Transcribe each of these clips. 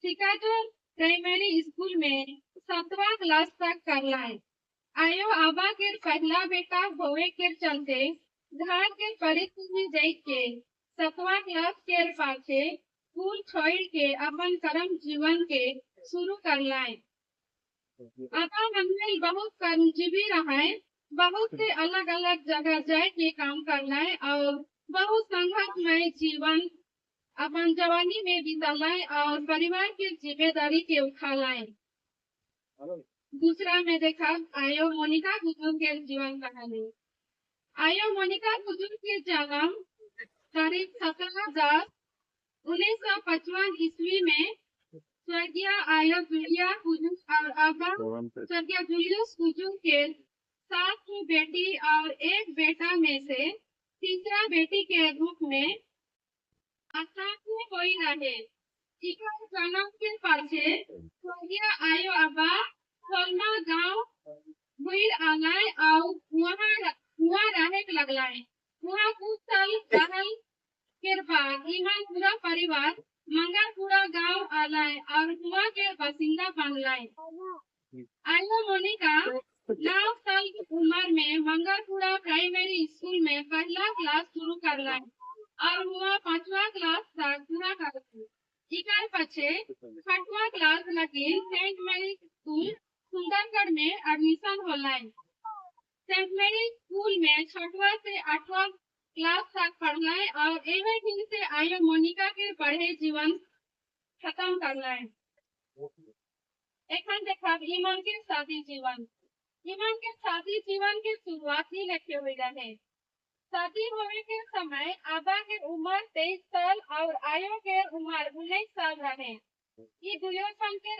सिकाजो primary school में 7वां class तक करलाय। आयो आबा के पहला बेटा होवे के चलते घर के परिस्थिति देख के 7वां क्लास के पाछे स्कूल छोड़ के अपन कर्म जीवन के शुरू करलाय। आबा मनमेल बहुत कर्मजीवी रहा है, बहुत से अलग अलग जगह जाए के काम करना है और बहुत संघर्षमय जीवन अपन जवानी में बितालाए और परिवार की जिम्मेदारी के उठालाए। दूसरा में देखा आयो मोनिका कुजुम के जीवन कहानी। आयो मोनिका कुजुम के जन्म तारीख 17/10/1955 ईस्वी में स्वर्गीय आयो जुलिया कुजुम और अब्बा स्वर्गीय जुलियस कुजुम के 7 बेटी और एक बेटा में से तीसरा बेटी के रूप में आसाम कोई रहे। इकर जन्म के पाछे स्वर्गीय आयो अब्बा सोलमा गांव हुई आलाय और वहाँ रहे लगलाय। वहाँ कुछ साल रहल के बाद ईमान पूरा परिवार मंगलपुरा गांव आलाय और वहाँ के बासिंदा बनलाय। आयो मोनिका 9 साल की उम्र में मंगलपुरा प्राइमरी स्कूल में पहला क्लास शुरू करलाय और वह 5वां क्लास तक पूरा करलाय। इकर पछे 6वां क्लास लगी सेंट मैरी स्कूल सुंदरगढ़ में एडमिशन होलाय। सेंट मैरी स्कूल में 6वां से 8वां क्लास तक पढ़लाय और एवं दिन से आयो मोनिका के पढ़े जीवन खत्म करलाय। एखन देखा ईमान के शादी जीवन। ईमान के शादी जीवन के शुरुआत ही लिखे हुए रहे। शादी होने के समय आबा के उम्र 23 साल और आयो के उम्र 19 साल रहे। ये दुयो संग के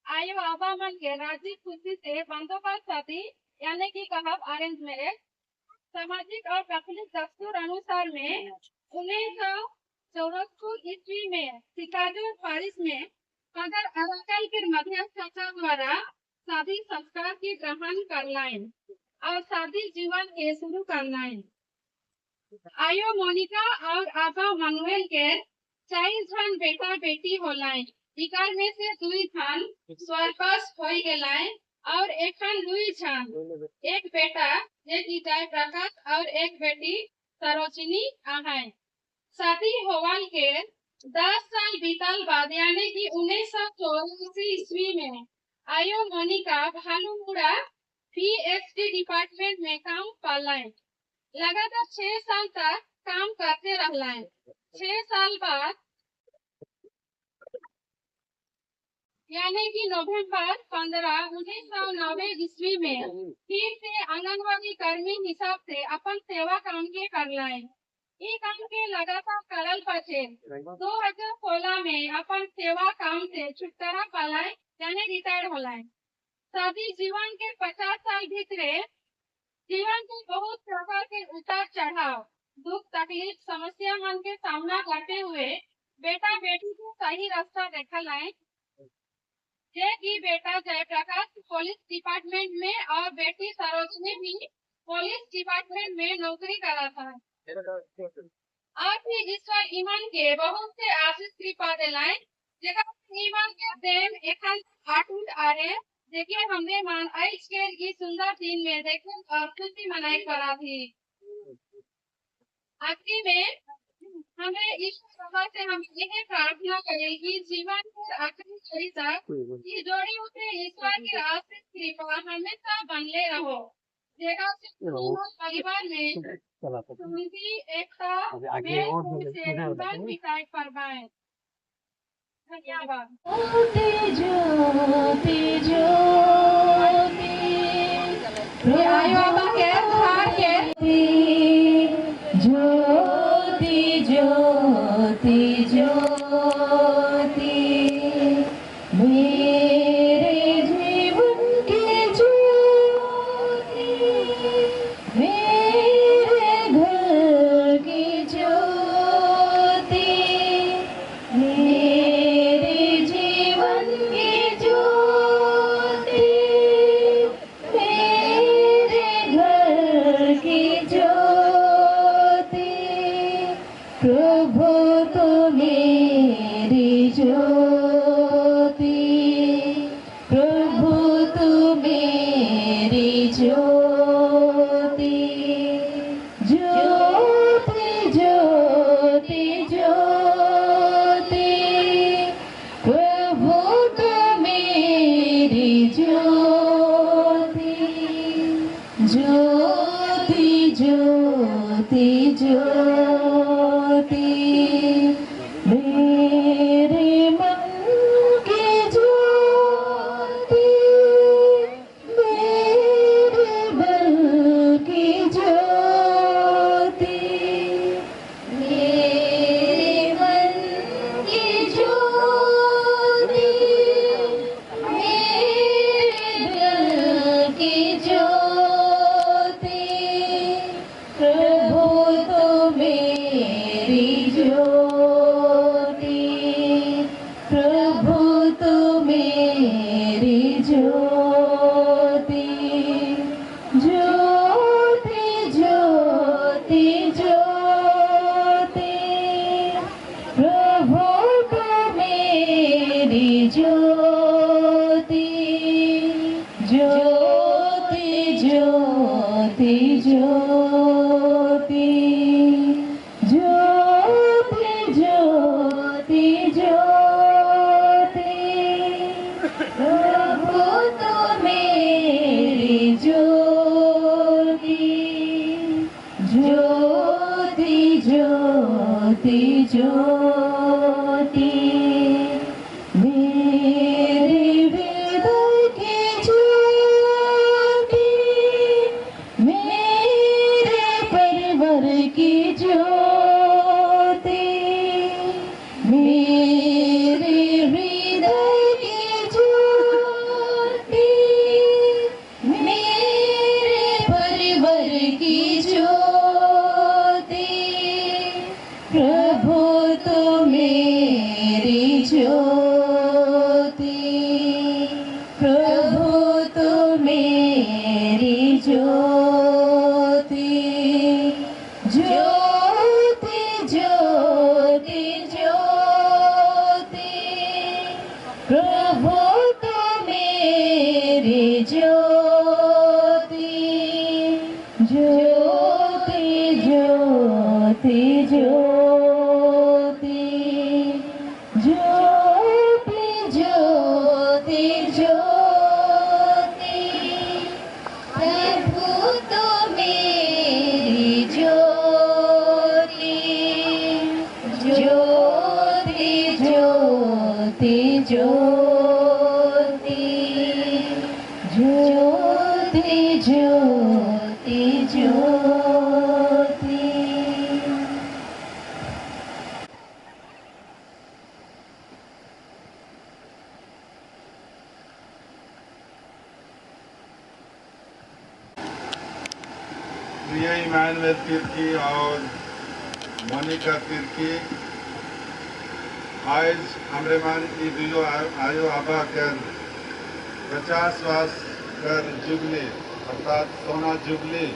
आयो आबा मन के राजी खुशी से बंदोबस्त शादी यानी कि कहब अरेंज मैरिज सामाजिक और प्राकृतिक दस्तूर अनुसार में 1964 ईस्वी में शिकागो पेरिस में मदर अराकल के मध्यस्थता द्वारा शादी संस्कार की ग्रहण करलाइन और शादी जीवन के शुरू करलाइन। आयो मोनिका और आबा मनुएल के 4 जन बेटा बेटी होलाइन। इकार में से 2 जन स्वर्गवास होई गेलाइन और एखन 2 जन एक बेटा जे की जय प्रकाश और एक बेटी सरोजिनी आहाय। शादी होवाल के 10 साल बीतल बाद यानी कि 1984 ईस्वी में आयो मोनिका भालूपुरा पीएचडी डिपार्टमेंट में काम पालाइन। लगातार 6 साल तक काम करते रहलाइन। 6 साल बाद यानी कि नवंबर 15 1990 ईस्वी में फिर से आंगनबाड़ी कर्मी हिसाब से अपन सेवा काम के करलाइन। ये काम के लगातार करल पछे 2016 में अपन सेवा काम से छुटकारा पालाय यानी रिटायर होलाय। शादी जीवन के 50 साल भीतरे जीवन के बहुत प्रकार के उतार चढ़ाव दुख तकलीफ समस्या मन के सामना करते हुए बेटा बेटी को सही रास्ता देखलाय। जे की बेटा जय प्रकाश पुलिस डिपार्टमेंट में और बेटी सरोजिनी भी पुलिस डिपार्टमेंट में नौकरी करा था। आज भी ईश्वर ईमान के बहुत से आशीष कृपा दिलाए जेकर ईमान के देन एखन अटूट आरे जेके हमने मान आज के इस सुंदर दिन में देखे और खुशी मनाई करा थी। आखिरी में हमें ईश्वर से हम यह प्रार्थना करें कि जीवन के आखिरी घड़ी तक ये जोड़ी उसे ईश्वर की आशीष कृपा हमेशा बनले रहो। जेका परिवार में शांति एकता में विकास फरमाए। धन्यवाद। आयो के धार के ज्योति ज्योति ज्योति मेरे जीवन की ज्योति मेरे घर की ज्योति मेरे जीवन की ज्योति तो मेरी ज्योति ज्योति ज्योति ज्योति, प्रभु तो मेरी ज्योति ज्योति ज्योति ज्योति ज्योति ज्योति ज्योति, प्रभु तो मेरी ज्योति ज्योति ज्योति ज्योति, मेरे हृदय की ज्योति, मेरे परिवार की ज्योति, मेरे हृदय की ज्योति, मेरे परिवार की ज्योति, प्रभु तो मेरी ज्योति, प्रभु तो मेरी ज्योति ज्योति ज्योति ज्योति, प्रभु तो मेरी ज्योति ज्योति ज्योति ज्योति ज्योति ज्योति ज्योति, प्रभु तो मेरी ज्योति ज्योति ज्योति ज्योति ज्योति ज्योति ज्योति। प्रिय इमानुएल तिर्की और मोनिका तिर्की, आज हमरे मन ई दुयो आयो आबा कर 50 वर्ष कर जुबली अर्थात सोना जुबली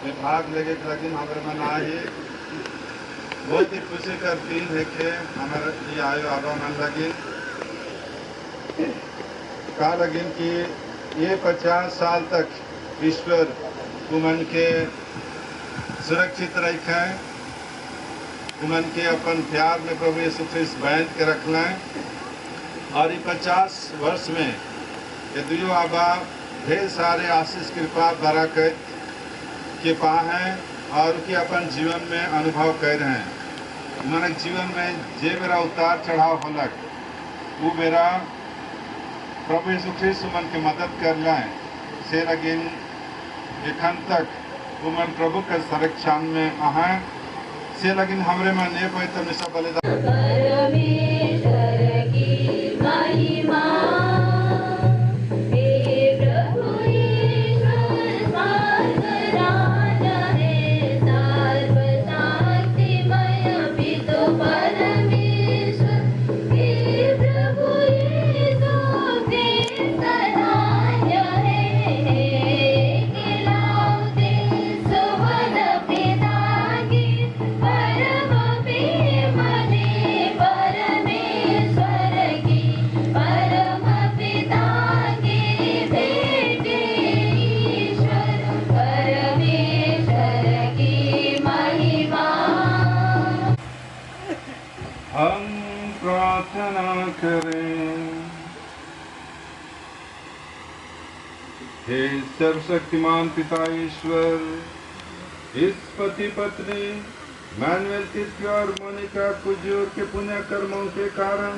में भाग लेके लगिन हमरे मन आए बहुत ही खुशी कर दिन है कि हमारे ये आयो आबा मन लगिन का लगिन कि ये 50 साल तक ईश्वर उमन के सुरक्षित रखें, उमन के अपन प्यार में प्रभु यीशु ख्रिस्त बांध के रखना, और ये 50 वर्ष में ये दुयो आबा ढेर सारे आशीष कृपा बरकत के पा हैं और उनके अपन जीवन में अनुभव कर रहे हैं। मन जीवन में जे मेरा उतार चढ़ाव होलक वो मेरा प्रभु यीशु ख्रिस्त मन की मदद कर लाए से लगिन एखन तक उमन प्रभु के संरक्षण में आए से लगिन हमरे मन ये पवित्र मिसा बलिदान परमेश्वर की महिमा, हे प्रभु ईश्वर स्वर्ग राजा है, सर्वशक्तिमय पिता परमेश्वर, हे प्रभु यीशु ख्रिस्त राजा है, खिलाते सुवन पिता की परम प्रेम दे परमेश्वर की परम पिता की बेटे ईश्वर परमेश्वर की महिमा। हम प्रार्थना करें। हे सर्वशक्तिमान पिता ईश्वर, इस पति पत्नी मैनुएल तिर्की और मोनिका कुजूर के पुण्य कर्मों के कारण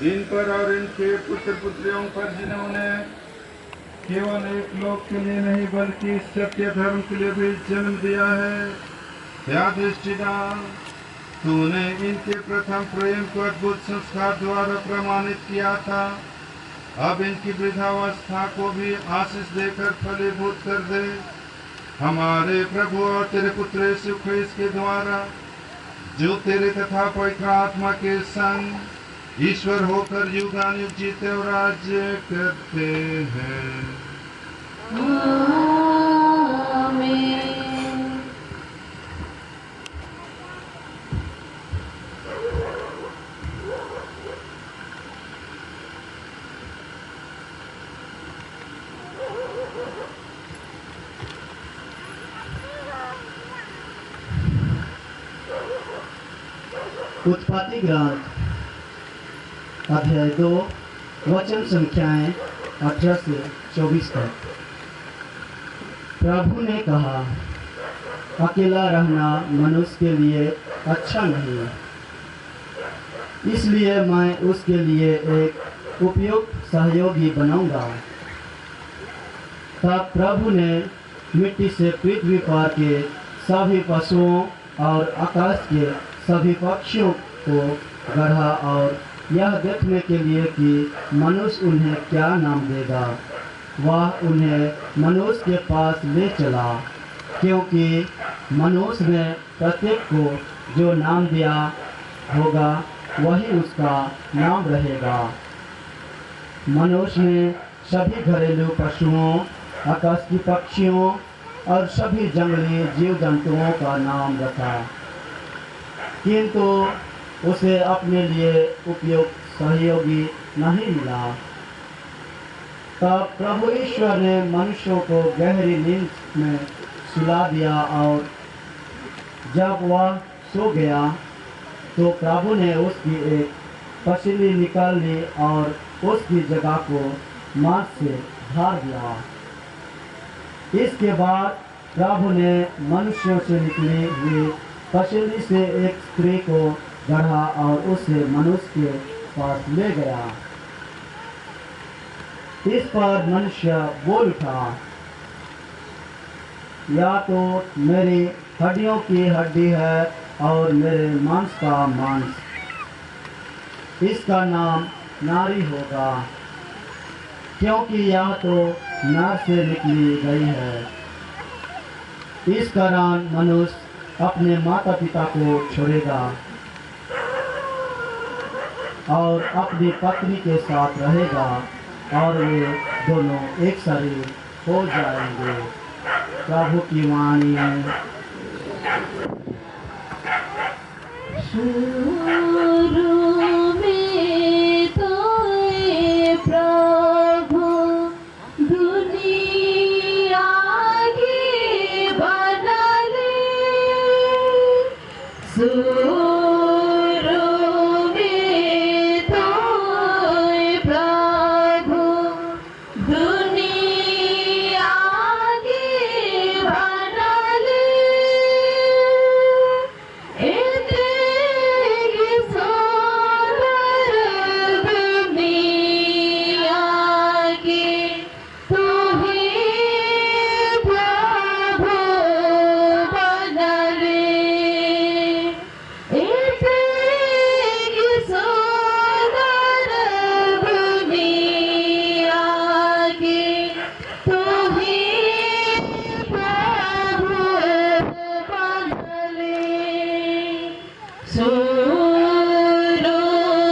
इन पर और इनके पुत्र पुत्रियों पर जिन्होंने केवल एक लोक के लिए नहीं बल्कि सत्य धर्म के लिए भी जन्म दिया है, या दृष्टिदान तूने इनके प्रथम प्रेम को अद्भुत संस्कार द्वारा प्रमाणित किया था। अब इनकी वृद्धावस्था को भी आशीष देकर फलीभूत कर दे। हमारे प्रभु और तेरे पुत्र यीशु ख्रिस्त के द्वारा जो तेरे तथा पवित्र आत्मा के संग ईश्वर होकर युगानुयुग जीते और राज्य करते हैं। आमीन। उत्पत्ति ग्रंथ अध्याय 2 वचन संख्याएं 18 से 24 तक। प्रभु ने कहा, अकेला रहना मनुष्य के लिए अच्छा नहीं, इसलिए मैं उसके लिए एक उपयुक्त सहयोगी बनाऊंगा। तब प्रभु ने मिट्टी से पृथ्वी पर के सभी पशुओं और आकाश के सभी पक्षियों को गढ़ा और यह देखने के लिए कि मनुष्य उन्हें क्या नाम देगा, वह उन्हें मनुष्य के पास ले चला, क्योंकि मनुष्य ने प्रत्येक को जो नाम दिया होगा वही उसका नाम रहेगा। मनुष्य ने सभी घरेलू पशुओं, आकाश की पक्षियों और सभी जंगली जीव जंतुओं का नाम रखा, किंतु उसे अपने लिए उपयुक्त सहयोगी नहीं मिला। तब प्रभु ईश्वर ने मनुष्यों को गहरी नींद में सुला दिया और जब वह सो गया तो प्रभु ने उसकी एक पसली निकाल ली और उसकी जगह को मांस से भर दिया। इसके बाद प्रभु ने मनुष्यों से निकली हुई पसली से एक स्त्री को गढ़ा और उसे मनुष्य के पास ले गया। इस पर मनुष्य बोल उठा, या तो मेरी हड्डियों की हड्डी है और मेरे मांस का मांस। इसका नाम नारी होगा, क्योंकि यह तो नर से निकली गई है। इस कारण मनुष्य अपने माता पिता को छोड़ेगा और अपनी पत्नी के साथ रहेगा और वे दोनों एक शरीर हो जाएंगे। प्रभु की वाणी है। शुरू में तो ये प्रभु दुनिया की बना ले। शुरू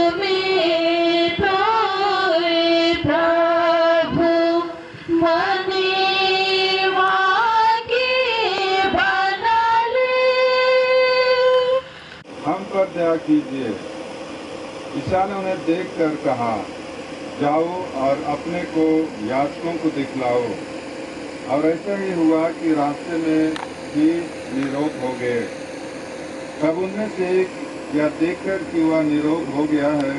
में तो ये प्रभु दुनिया की बना ले। हम पर दया कीजिए। ईसा ने उन्हें देखकर कहा, जाओ और अपने को याजकों को दिखलाओ। और ऐसा ही हुआ कि रास्ते में ही निरोग हो गए। तब उनमें से एक यह देखकर कि वह निरोग हो गया है,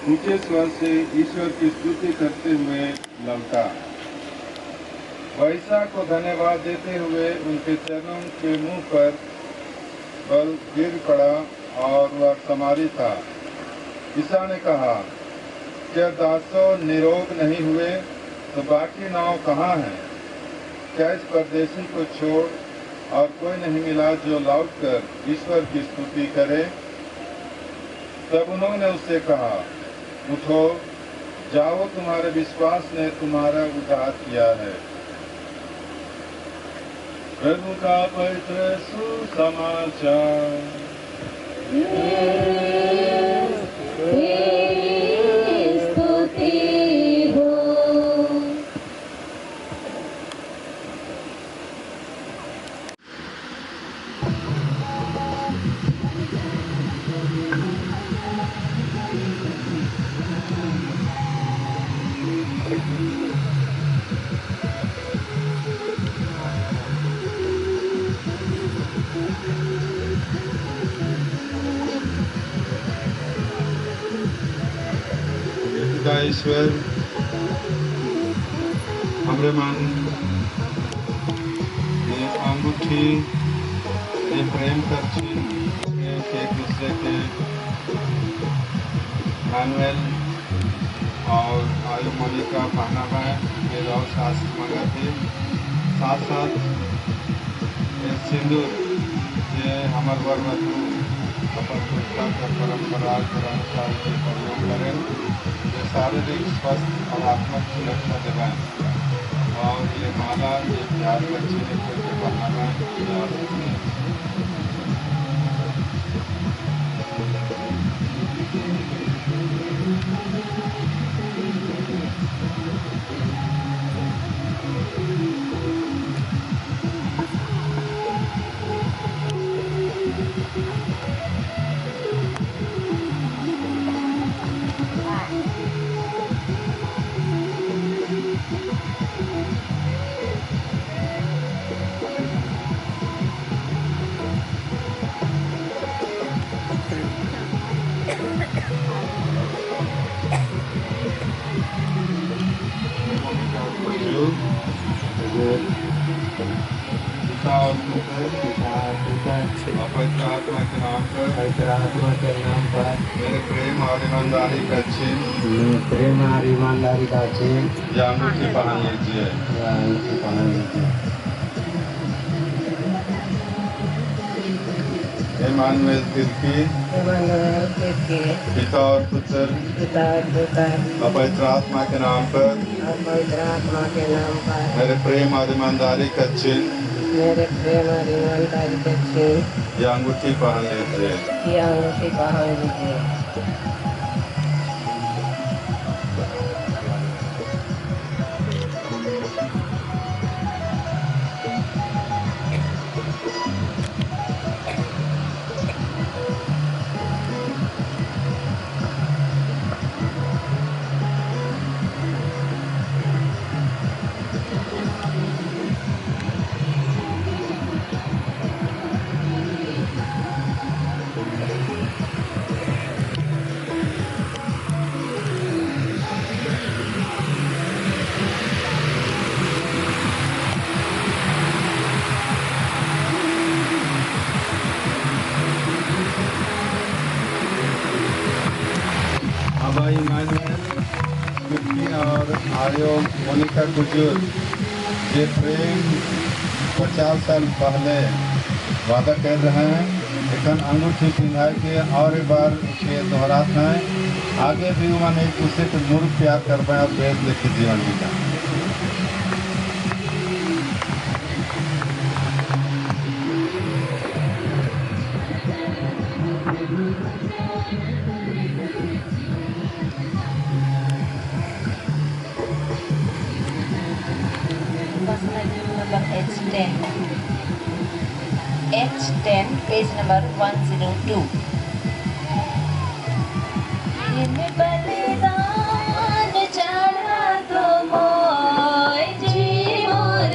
ऊंचे स्वर से ईश्वर की स्तुति करते हुए लौटा। ईसा को धन्यवाद देते हुए उनके चरणों के मुंह पर बल गिर पड़ा और वह समारी था। ईसा ने कहा, क्या दासों निरोग नहीं हुए तो बाकी 9 कहाँ हैं? क्या इस परदेशी को छोड़ और कोई नहीं मिला जो लौटकर ईश्वर की स्तुति करे? तब उन्होंने उससे कहा, उठो, जाओ, तुम्हारे विश्वास ने तुम्हारा उद्धार किया है। प्रभु का पवित्र सुसमाचार। पिता ईश्वर हमरे मन ये अंगूठी ये प्रेम करछी एक दूसरे के मैनुअल और आयु मोनिका पहना है ये और शास्त्र मंगा थे साथ साथ ये सिंदूर ये हमार वर वधु अपन पुस्तक का परंपरा के अनुसार के प्रयोग करें ये शारीरिक स्वस्थ और आत्मिक सुरक्षा देवाएं और ये माला ये प्यार बच्चे ने करके पहनाना पवित्र आत्मा के नाम पर मेरे प्रेम और ईमानदारी का चिन्ह या अंगूठी पहन लीजिए। इमानुएल तिर्की पिता और पुत्र पवित्र आत्मा के नाम पर मेरे प्रेम और ईमानदारी का चिन्ह ये अंगूठी पहन लीजिए। और आर्यो मोनिका गुजर ये प्रेम 50 साल पहले वादा कर रहे हैं लेकिन अंगूठी पिंधा के और एक बार के दोहराते हैं आगे भी उन्होंने एक दूसरे को मूर्ख प्यार कर पाए और प्रेम लेके जीवन जीता। H10, page number 102. बलिदान चढ़ा दो मोय जी मोर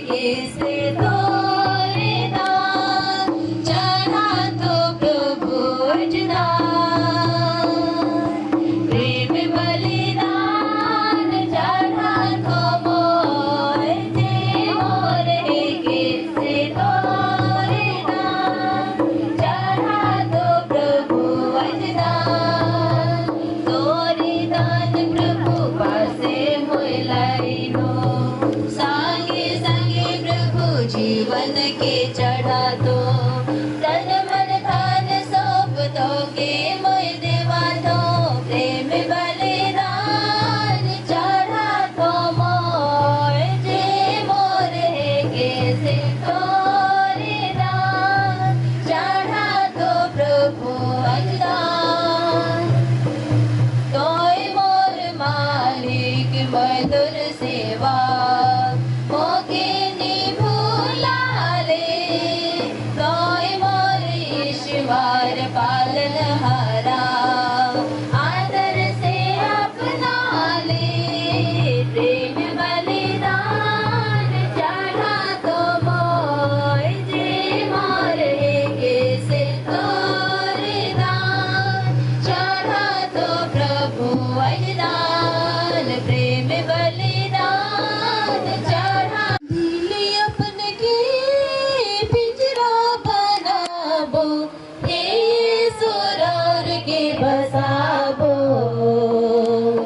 कैसे तोरे दान चढ़ा दो प्रभु अजदान प्रेम बलिदान चढ़ा दो मोय जी मोर कैसे तोरे दान चढ़ा दो प्रभु अजदान तोरे दान प्रभु पासे मोलाइनो संगे संगे प्रभु जीवन के चढ़ा दो तन मन धन सौंप दो के मोय देवा दो प्रेम बलिदान चढ़ा दो मोय जे मोर कैसे तोरे दान चढ़ा दो प्रभु अजदान तोय मोर मालिक मधुर सेवा मोके निभूला ले तोय मोर ईश्वर पालनहार